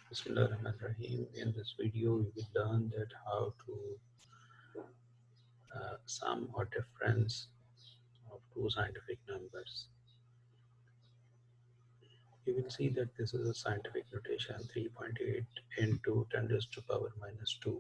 Bismillahirrahmanirrahim. In this video, we will learn that how to sum or difference of two scientific numbers. You will see that this is a scientific notation 3.8 into 10 raised to power minus 2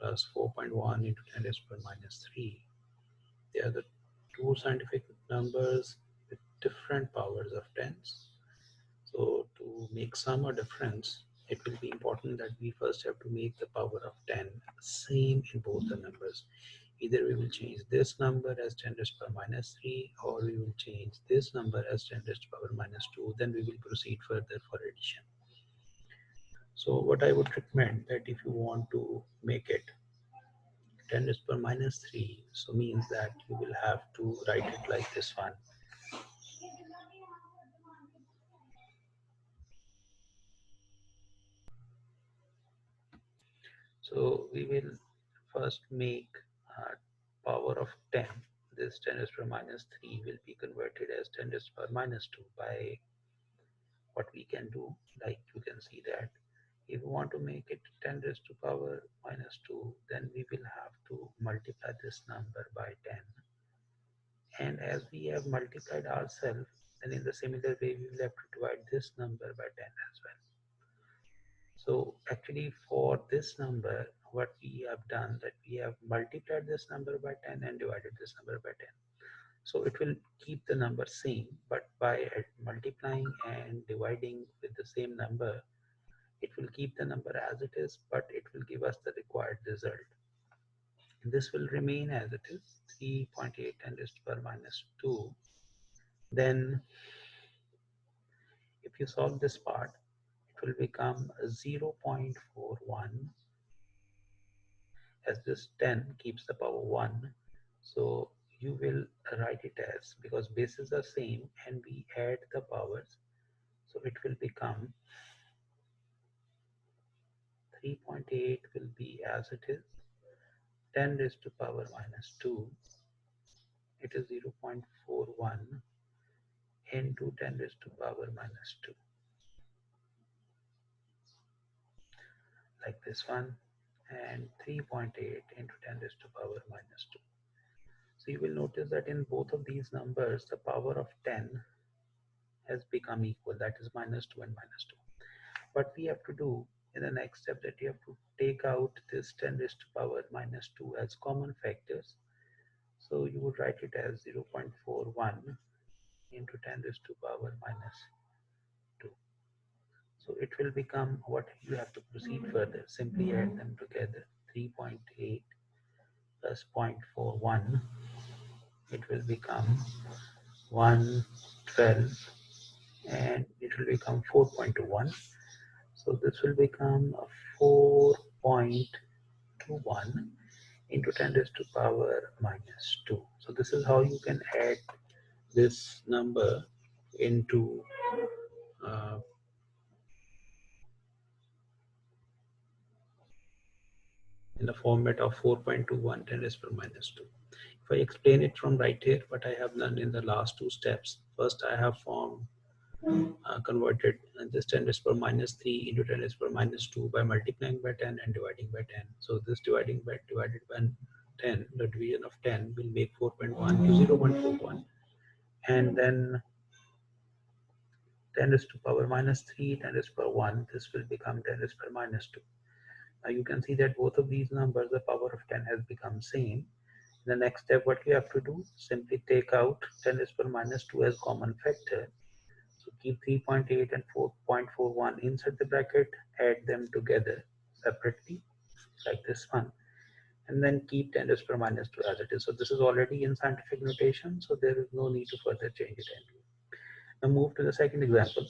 plus 4.1 into 10 raised to power minus 3. They are the two scientific numbers with different powers of tens. So to make sum or difference, it will be important that we first have to make the power of 10 same in both the numbers. Either we will change this number as 10 raised to power minus 3, or we will change this number as 10 raised to power minus 2. Then we will proceed further for addition. So what I would recommend that if you want to make it 10 raised to power minus 3, so means that you will have to write it like this one. So we will first make power of 10. This 10 raised to power minus 3 will be converted as 10 raised to power minus 2 by what we can do. Like you can see that if we want to make it 10 raised to power minus 2, then we will have to multiply this number by 10. And as we have multiplied ourselves, then in the similar way, we will have to divide this number by 10 as well. So actually for this number, what we have done that we have multiplied this number by 10 and divided this number by 10. So it will keep the number same, but by multiplying and dividing with the same number, it will keep the number as it is, but it will give us the required result. This will remain as it is, 3.8 10 raised to power minus 2. Then if you solve this part, it will become 0.41, as this 10 keeps the power 1. So you will write it as, because bases are same and we add the powers, so it will become 3.8 will be as it is, 10 raised to power minus 2, it is 0.41 into 10 raised to power minus 2, like this one, and 3.8 into 10 raised to power minus 2. So you will notice that in both of these numbers, the power of 10 has become equal, that is minus 2 and minus 2. What we have to do in the next step, that you have to take out this 10 raised to power minus 2 as common factors. So you would write it as 0.41 into 10 raised to power minus 2. So it will become, what you have to proceed further, simply add them together, 3.8 plus 0.41, it will become 112, and it will become 4.21. So this will become 4.21 into 10 raised to power minus 2. So this is how you can add this number into uh, in the format of 4.21 10 raised to power minus 2. If I explain it from right here, what I have done in the last two steps, first I have converted this 10 raised to power minus 3 into 10 raised to power minus 2 by multiplying by 10 and dividing by 10. So this divided by 10, the division of 10 will make 4.1 to 0.41, and then 10 raised to power minus 3, 10 raised to power 1, this will become 10 raised to power minus 2. Now you can see that both of these numbers, the power of 10 has become same. In the next step, what you have to do, simply take out 10 raised to power minus 2 as common factor. So keep 3.8 and 4.41 inside the bracket, add them together separately, like this one, and then keep 10 raised to power minus 2 as it is. So this is already in scientific notation, so there is no need to further change it. Now move to the second example.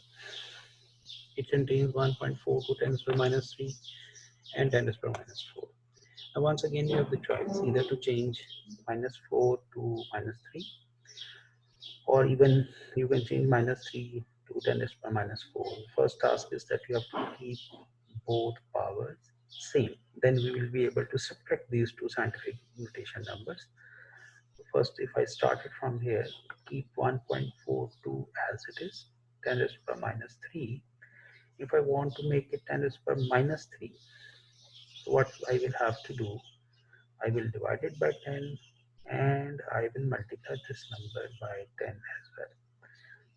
It contains 1.4 to 10 raised to power minus 3 and 10 raised to power minus 4. Now once again you have the choice either to change minus 4 to minus 3, or even you can change minus 3 to 10 raised to power minus 4. First task is that you have to keep both powers same. Then we will be able to subtract these two scientific notation numbers. First, if I started from here, keep 1.42 as it is, 10 raised to power minus 3, If I want to make it 10 raised to the power minus 3, so what I will have to do, I will divide it by 10 and I will multiply this number by 10 as well.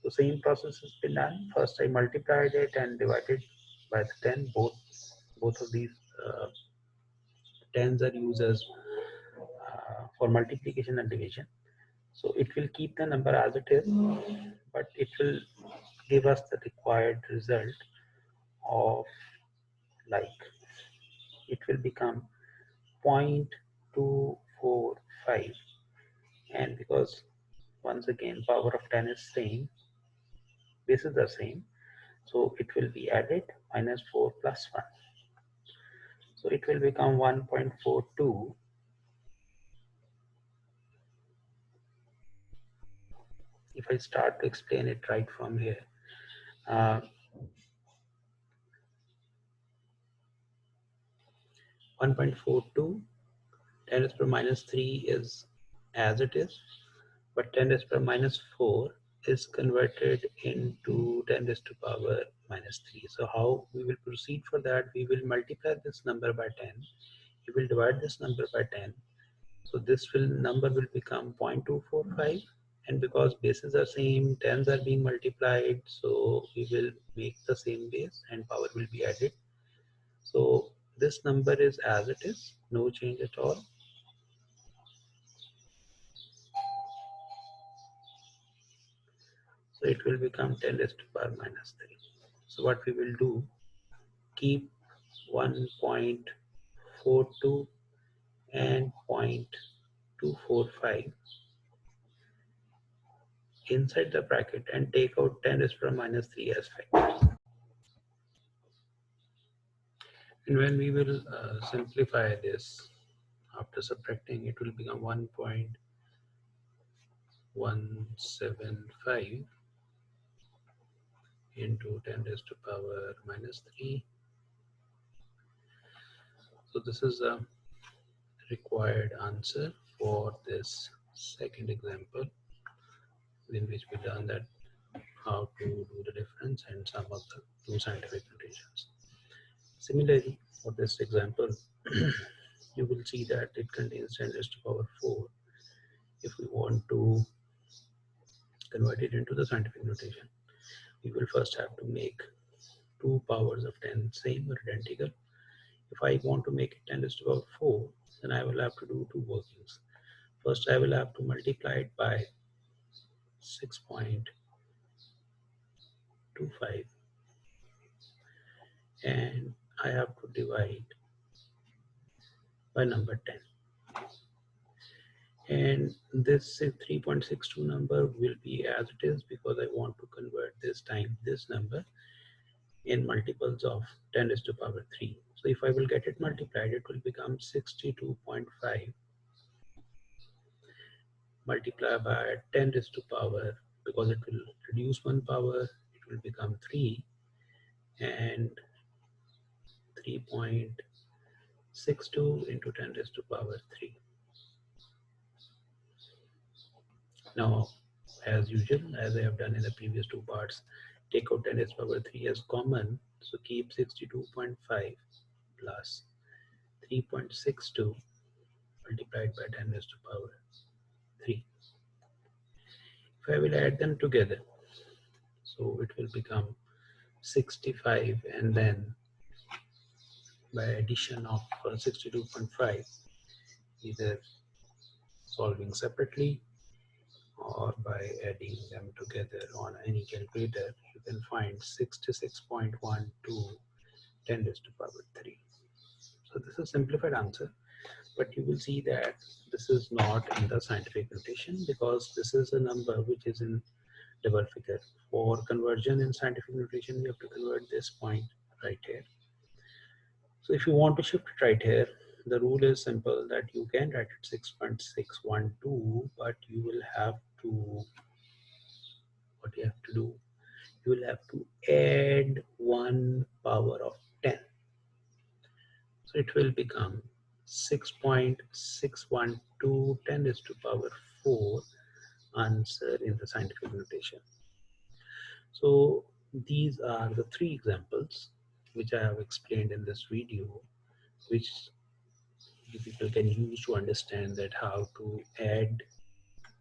So same process has been done. First I multiplied it and divided by the 10. Both of these tens are used as for multiplication and division. So it will keep the number as it is, but it will give us the required result of, like, it will become 0.245, and because once again power of 10 is same, bases are same, so it will be added minus 4 plus 1, so it will become 1.42. If I start to explain it right from here, uh, 1.42, 10 raised to the power minus 3 is as it is, but 10 raised to the power minus 4 is converted into 10 raised to the power minus 3. So how we will proceed for that, we will multiply this number by 10, we will divide this number by 10, so this number will become 0.245, and because bases are same, tens are being multiplied, so we will make the same base and power will be added. So this number is as it is, no change at all. So it will become 10 raised to the power minus 3. So what we will do, keep 1.42 and 0.245 inside the bracket and take out 10 raised to the power minus 3 as factors. And when we will simplify this, after subtracting, it will become 1.175 into 10 raised to the power minus 3. So this is a required answer for this second example, in which we learn that how to do the difference and some of the two scientific notations. Similarly, for this example, you will see that it contains 10 raised to the power 4. If we want to convert it into the scientific notation, we will first have to make two powers of 10 same or identical. If I want to make it 10 raised to the power 4, then I will have to do two workings. First, I will have to multiply it by 6.25, and I have to divide by number 10. And this 3.62 number will be as it is because I want to convert this time this number in multiples of 10 raised to the power 3. So if I will get it multiplied, it will become 62.5 multiplied by 10 raised to the power, because it will reduce one power, it will become 3, and 3.62 into 10 raised to the power 3. Now, as usual, as I have done in the previous two parts, take out 10 raised to the power 3 as common, so keep 62.5 plus 3.62 multiplied by 10 raised to the power 3. If I will add them together, so it will become 65, and then by addition of 62.5, either solving separately or by adding them together on any calculator, you can find 66.12 10 raised to the power 3. So this is a simplified answer, but you will see that this is not in the scientific notation because this is a number which is in double figure. For conversion in scientific notation, you have to convert this point right here. So if you want to shift it right here, the rule is simple, that you can write it 6.612, but you will have to, what you have to do, you will have to add one power of 10. So it will become 6.612 10 raised to the power 4 answer in the scientific notation. So these are the three examples which I have explained in this video, which you people can use to understand that how to add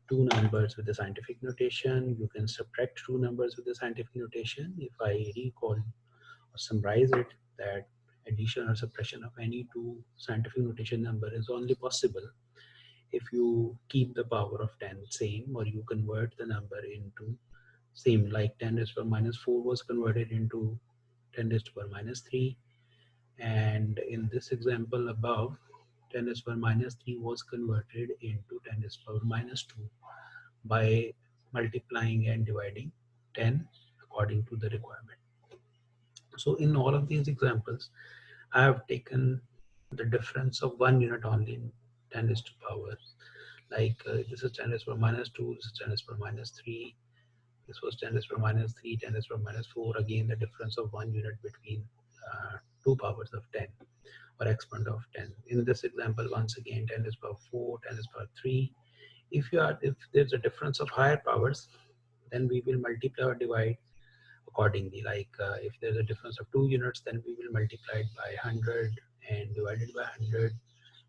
two numbers with the scientific notation. You can subtract two numbers with the scientific notation. If I recall or summarize it, that addition or subtraction of any two scientific notation number is only possible if you keep the power of 10 same, or you convert the number into same, like 10 raised to the power minus 4 was converted into 10 raised to the power minus 3, and in this example above, 10 raised to the power minus 3 was converted into 10 raised to the power minus 2 by multiplying and dividing 10 according to the requirement. So in all of these examples, I have taken the difference of 1 unit only in 10 raised to the power. Like this is 10 raised to the power minus 2, this is 10 raised to the power minus 3, this was 10 raised to the power minus 3, 10 raised to the power minus 4. Again, the difference of 1 unit between two powers of 10 or exponent of 10. In this example, once again, 10 raised to the power 4, 10 raised to the power 3. If there's a difference of higher powers, then we will multiply or divide accordingly. Like if there's a difference of 2 units, then we will multiply it by 100 and divide it by 100,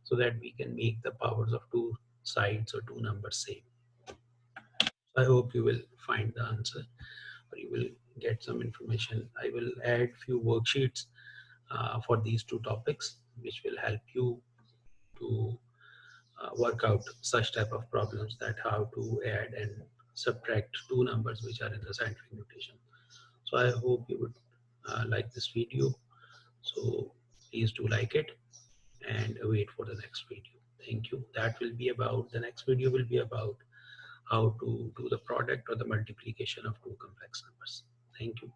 so that we can make the powers of two sides or two numbers same. So I hope you will find the answer, or you will get some information. I will add few worksheets for these two topics, which will help you to work out such type of problems, that how to add and subtract two numbers which are in the scientific notation. So I hope you would like this video. So please do like it and wait for the next video. Thank you. The next video will be about how to do the product or the multiplication of two complex numbers. Thank you.